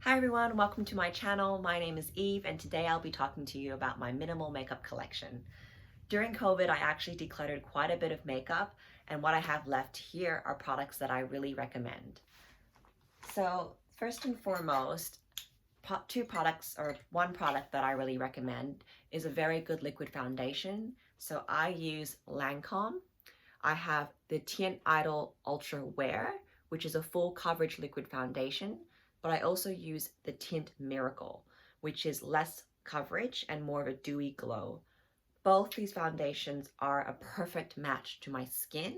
Hi everyone, welcome to my channel. My name is Eve and today I'll be talking to you about my minimal makeup collection. During COVID, I actually decluttered quite a bit of makeup, and what I have left here are products that I really recommend. So first and foremost, one product that I really recommend is a very good liquid foundation. So I use Lancome. I have the Tint Idol Ultra Wear, which is a full coverage liquid foundation, but I also use the Tint Miracle, which is less coverage and more of a dewy glow. Both these foundations are a perfect match to my skin.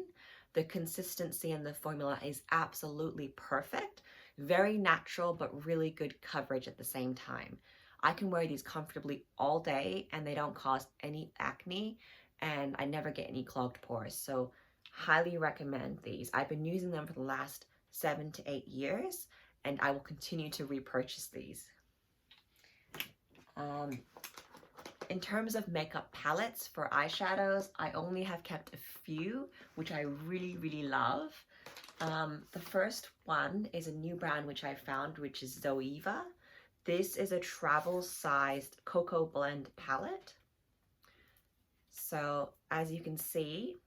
The consistency and the formula is absolutely perfect, very natural, but really good coverage at the same time. I can wear these comfortably all day and they don't cause any acne, and I never get any clogged pores. So highly recommend these. I've been using them for the last 7 to 8 years and I will continue to repurchase these. In terms of makeup palettes for eyeshadows, I only have kept a few, which I really love. The first one is a new brand which I found, which is Zoeva. This is a travel-sized cocoa blend palette. So as you can see,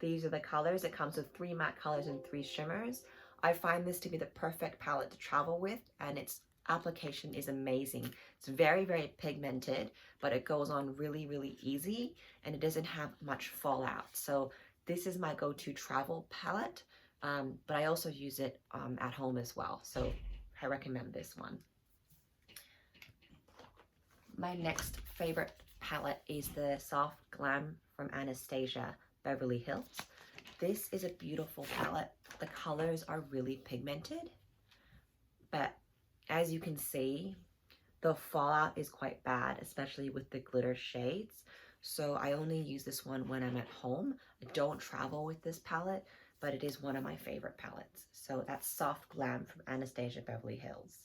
these are the colors. It comes with 3 matte colors and 3 shimmers. I find this to be the perfect palette to travel with, and its application is amazing. It's very pigmented, but it goes on really easy, and it doesn't have much fallout. So this is my go-to travel palette, but I also use it at home as well. So I recommend this one. My next favorite palette is the Soft Glam from Anastasia Beverly Hills. This is a beautiful palette. The colors are really pigmented, but as you can see, the fallout is quite bad, especially with the glitter shades. So I only use this one when I'm at home. I don't travel with this palette, but it is one of my favorite palettes. So that's Soft Glam from Anastasia Beverly Hills.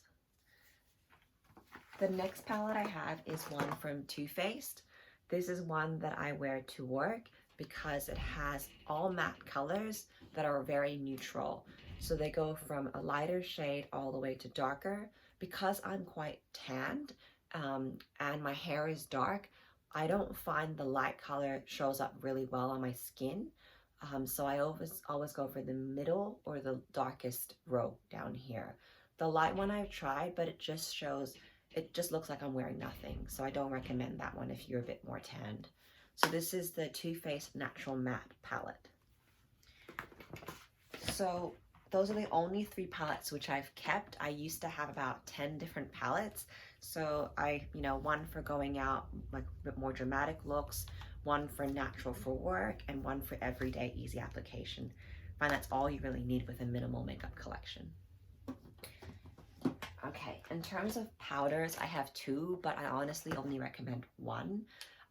The next palette I have is one from Too Faced. This is one that I wear to work because it has all matte colors that are very neutral. So they go from a lighter shade all the way to darker. Because I'm quite tanned and my hair is dark, I don't find the light color shows up really well on my skin. So I always go for the middle or the darkest row down here. The light one I've tried, but it just looks like I'm wearing nothing. So I don't recommend that one if you're a bit more tanned. So this is the Too Faced Natural Matte palette. So those are the only 3 palettes which I've kept. I used to have about 10 different palettes. So one for going out, like a bit more dramatic looks, one for natural for work, and one for everyday easy application. I find that's all you really need with a minimal makeup collection. Okay, in terms of powders, I have 2, but I honestly only recommend one.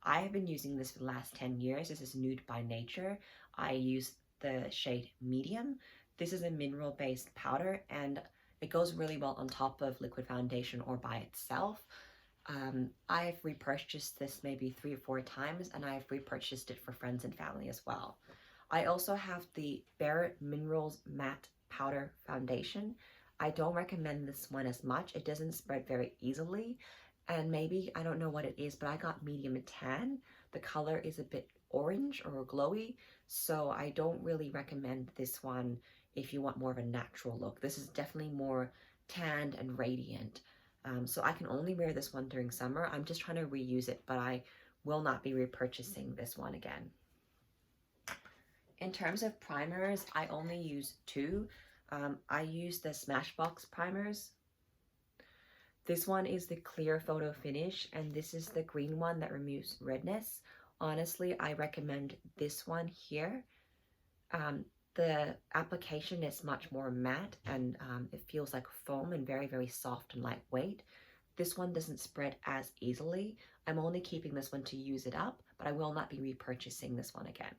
I have been using this for the last 10 years. This is Nude by Nature. I use the shade Medium. This is a mineral-based powder, and it goes really well on top of liquid foundation or by itself. I've repurchased this maybe 3 or 4 times, and I've repurchased it for friends and family as well. I also have the Bare Minerals Matte Powder Foundation. I don't recommend this one as much. It doesn't spread very easily, and maybe, I don't know what it is, but I got medium tan. The color is a bit orange or glowy, so I don't really recommend this one if you want more of a natural look. This is definitely more tanned and radiant. So I can only wear this one during summer. I'm just trying to reuse it, but I will not be repurchasing this one again. In terms of primers, I only use 2. I use the Smashbox primers. This one is the Clear Photo Finish, and this is the green one that removes redness. Honestly, I recommend this one here. The application is much more matte, and it feels like foam and very soft and lightweight. This one doesn't spread as easily. I'm only keeping this one to use it up, but I will not be repurchasing this one again.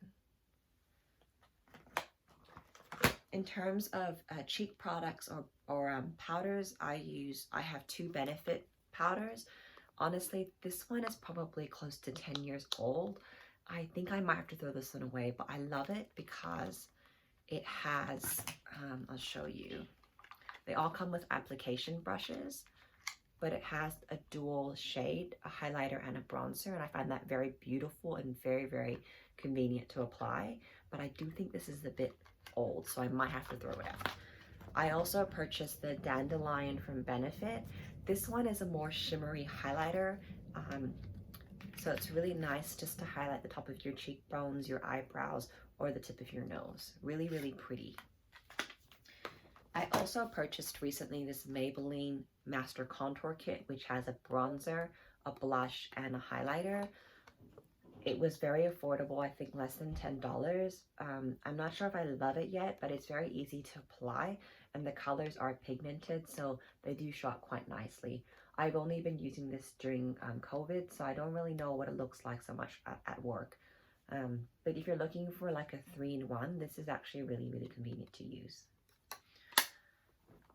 In terms of cheek products or powders, I have 2 Benefit powders. Honestly, this one is probably close to 10 years old. I think I might have to throw this one away, but I love it because it has, I'll show you. They all come with application brushes, but it has a dual shade, a highlighter and a bronzer, and I find that very beautiful and very, very convenient to apply. But I do think this is a bit old, so I might have to throw it out. I also purchased the Dandelion from Benefit. This one is a more shimmery highlighter, so it's really nice just to highlight the top of your cheekbones, your eyebrows, or the tip of your nose. Really, really pretty. I also purchased recently this Maybelline Master Contour Kit, which has a bronzer, a blush, and a highlighter. It was very affordable, I think less than $10. I'm not sure if I love it yet, but it's very easy to apply, and the colors are pigmented, so they do show up quite nicely. I've only been using this during COVID, so I don't really know what it looks like so much at work. But if you're looking for like a 3-in-1, this is actually really, really convenient to use.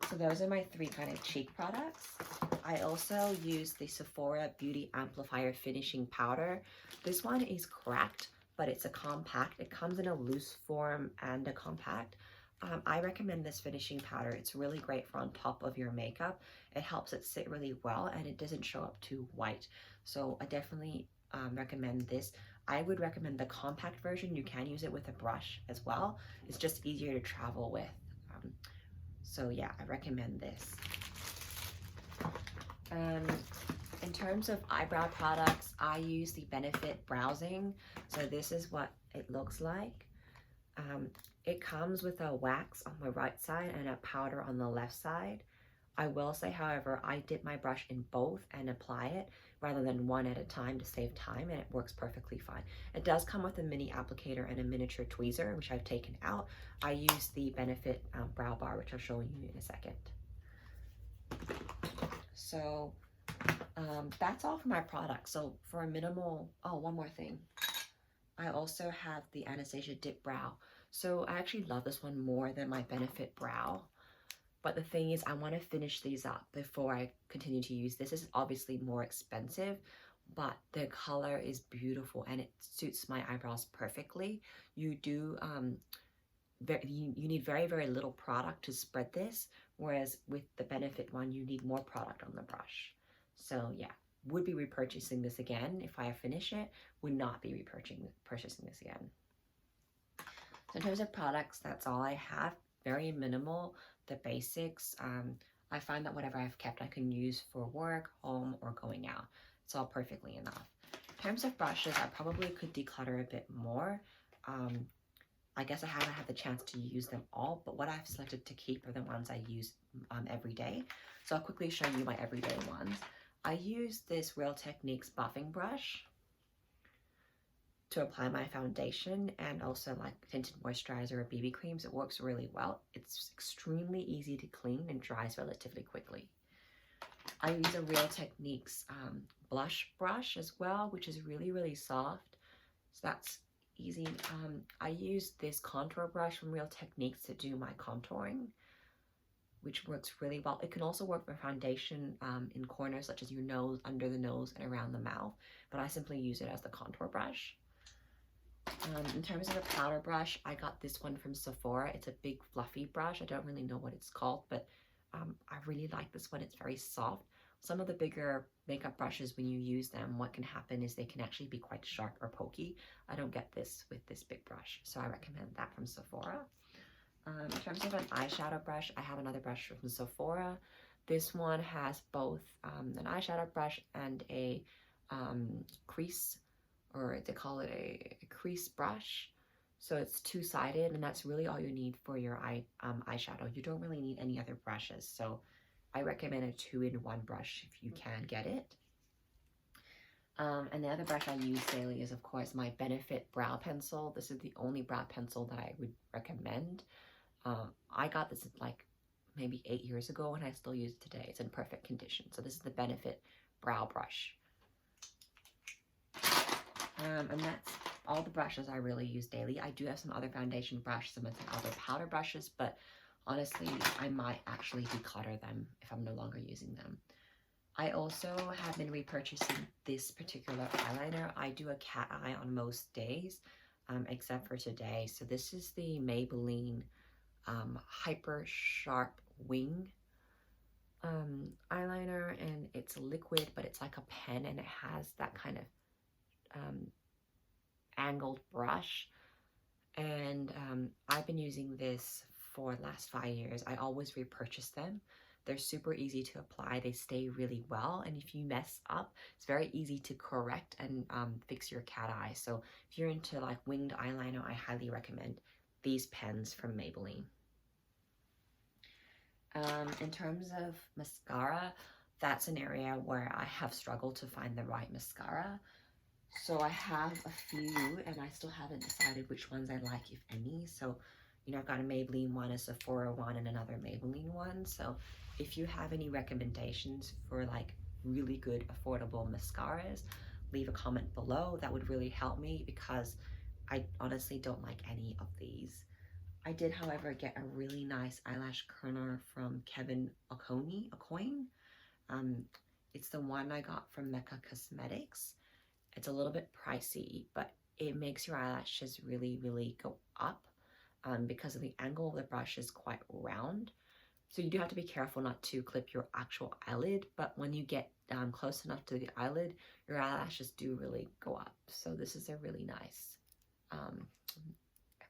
So those are my 3 kind of cheek products. I also use the Sephora Beauty Amplifier Finishing Powder. This one is cracked, but it's a compact. It comes in a loose form and a compact. I recommend this finishing powder. It's really great for on top of your makeup. It helps it sit really well, and it doesn't show up too white. So I definitely recommend this. I would recommend the compact version. You can use it with a brush as well. It's just easier to travel with. So yeah, I recommend this. In terms of eyebrow products, I use the Benefit Browsing. So this is what it looks like. It comes with a wax on the right side and a powder on the left side. I will say, however, I dip my brush in both and apply it rather than one at a time to save time, and it works perfectly fine. It does come with a mini applicator and a miniature tweezer, which I've taken out. I use the Benefit Brow Bar, which I'll show you in a second. So that's all for my products. So for a minimal, oh, one more thing. I also have the Anastasia Dip Brow. So I actually love this one more than my Benefit Brow. But the thing is, I want to finish these up before I continue to use this. This is obviously more expensive, but the color is beautiful and it suits my eyebrows perfectly. You do, you need very, very little product to spread this, whereas with the Benefit one, you need more product on the brush. So yeah, would be repurchasing this again if I finish it, would not be purchasing this again. So in terms of products, that's all I have. Very minimal, the basics. I find that whatever I've kept I can use for work, home, or going out. It's all perfectly enough. In terms of brushes, I probably could declutter a bit more. I guess I haven't had the chance to use them all, but what I've selected to keep are the ones I use every day. So I'll quickly show you my everyday ones. I use this Real Techniques buffing brush to apply my foundation and also like tinted moisturizer or BB creams. It works really well. It's extremely easy to clean and dries relatively quickly. I use a Real Techniques blush brush as well, which is really, really soft. So that's easy. I use this contour brush from Real Techniques to do my contouring, which works really well. It can also work for foundation in corners such as your nose, under the nose, and around the mouth, but I simply use it as the contour brush. In terms of a powder brush, I got this one from Sephora. It's a big fluffy brush. I don't really know what it's called, but I really like this one. It's very soft. Some of the bigger makeup brushes, when you use them, what can happen is they can actually be quite sharp or pokey. I don't get this with this big brush, so I recommend that from Sephora. In terms of an eyeshadow brush, I have another brush from Sephora. This one has both an eyeshadow brush and a crease, or they call it a crease brush. So it's two-sided, and that's really all you need for your eyeshadow. You don't really need any other brushes. So I recommend a 2-in-1 brush if you can get it. And the other brush I use daily is, of course, my Benefit brow pencil. This is the only brow pencil that I would recommend. I got this like maybe 8 years ago, and I still use it today. It's in perfect condition. So this is the Benefit brow brush. And that's all the brushes I really use daily. I do have some other foundation brushes and some other powder brushes, but honestly, I might actually declutter them if I'm no longer using them. I also have been repurchasing this particular eyeliner. I do a cat eye on most days, except for today. So this is the Maybelline Hyper Sharp Wing eyeliner, and it's liquid, but it's like a pen, and it has that kind of angled brush. And I've been using this for the last 5 years. I always repurchase them. They're super easy to apply. They stay really well. And if you mess up, it's very easy to correct and fix your cat eye. So if you're into like winged eyeliner, I highly recommend these pens from Maybelline. In terms of mascara, that's an area where I have struggled to find the right mascara. So I have a few, and I still haven't decided which ones I like, if any. So, you know, I've got a Maybelline one, a Sephora one, and another Maybelline one. So if you have any recommendations for like really good, affordable mascaras, leave a comment below. That would really help me because I honestly don't like any of these. I did, however, get a really nice eyelash curler from Kevin Aucoin. Um, it's the one I got from Mecca Cosmetics. It's a little bit pricey, but it makes your eyelashes really, really go up because of the angle of the brush is quite round. So you do have to be careful not to clip your actual eyelid, but when you get close enough to the eyelid, your eyelashes do really go up. So this is a really nice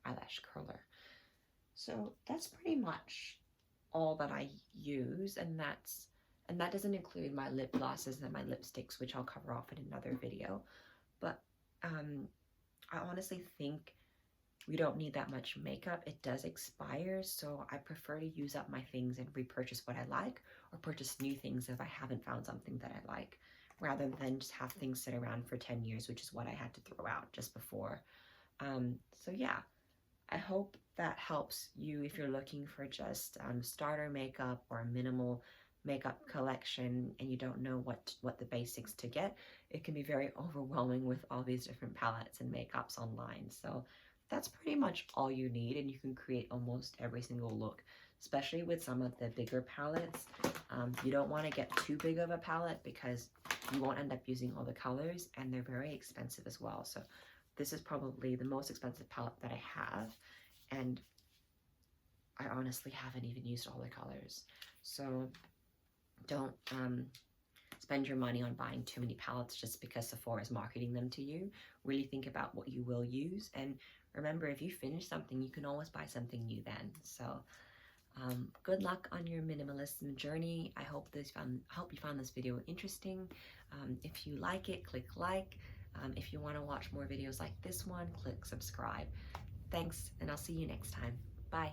eyelash curler. So that's pretty much all that I use, and that doesn't include my lip glosses and my lipsticks, which I'll cover off in another video. But I honestly think we don't need that much makeup. It does expire, so I prefer to use up my things and repurchase what I like, or purchase new things if I haven't found something that I like, rather than just have things sit around for 10 years, which is what I had to throw out just before. So yeah, I hope that helps you if you're looking for just starter makeup or a minimal makeup collection and you don't know what the basics to get. It can be very overwhelming with all these different palettes and makeups online. So that's pretty much all you need, and you can create almost every single look, especially with some of the bigger palettes. You don't want to get too big of a palette because you won't end up using all the colors, and they're very expensive as well. So this is probably the most expensive palette that I have, and I honestly haven't even used all the colors. So don't spend your money on buying too many palettes just because Sephora is marketing them to you. Really think about what you will use, and remember, if you finish something, you can always buy something new then. So good luck on your minimalism journey. I hope you found this video interesting. If you like it, click like. If you want to watch more videos like this one, click subscribe. Thanks, and I'll see you next time. Bye.